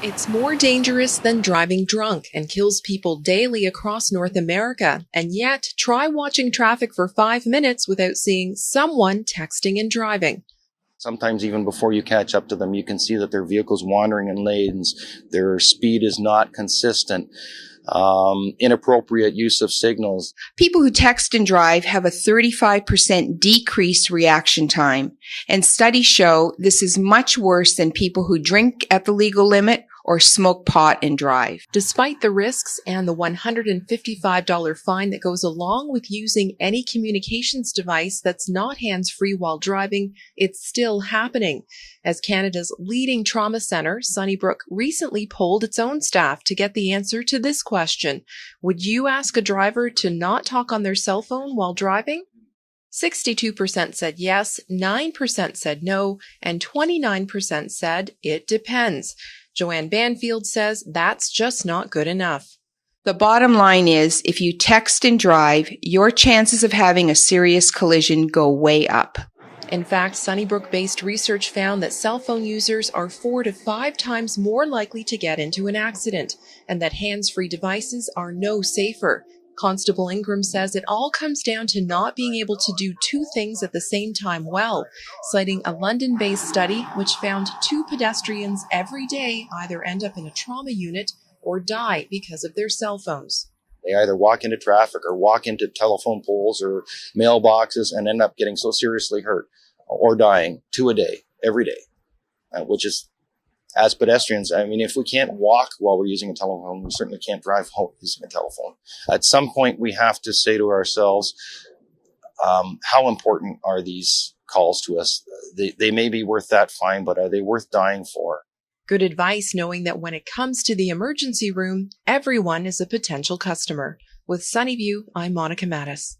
It's more dangerous than driving drunk and kills people daily across North America. And yet, try watching traffic for 5 minutes without seeing someone texting and driving. Sometimes even before you catch up to them, you can see that their vehicle's wandering in lanes, their speed is not consistent, inappropriate use of signals. People who text and drive have a 35% decreased reaction time, and studies show this is much worse than people who drink at the legal limit or smoke pot and drive. Despite the risks and the $155 fine that goes along with using any communications device that's not hands-free while driving, it's still happening. As Canada's leading trauma centre, Sunnybrook recently polled its own staff to get the answer to this question. Would you ask a driver to not talk on their cell phone while driving? 62% said yes, 9% said no, and 29% said it depends. Joanne Banfield says that's just not good enough. The bottom line is, if you text and drive, your chances of having a serious collision go way up. In fact, Sunnybrook-based research found that cell phone users are 4 to 5 times more likely to get into an accident, and that hands-free devices are no safer. Constable Ingram says it all comes down to not being able to do two things at the same time well, citing a London-based study which found 2 pedestrians every day either end up in a trauma unit or die because of their cell phones. They either walk into traffic or walk into telephone poles or mailboxes and end up getting so seriously hurt or dying 2 a day, every day, which is, as pedestrians, I mean, if we can't walk while we're using a telephone, we certainly can't drive home using a telephone. At some point, we have to say to ourselves, how important are these calls to us? They may be worth that fine, but are they worth dying for? Good advice, knowing that when it comes to the emergency room, everyone is a potential customer. With Sunnyview, I'm Monica Mattis.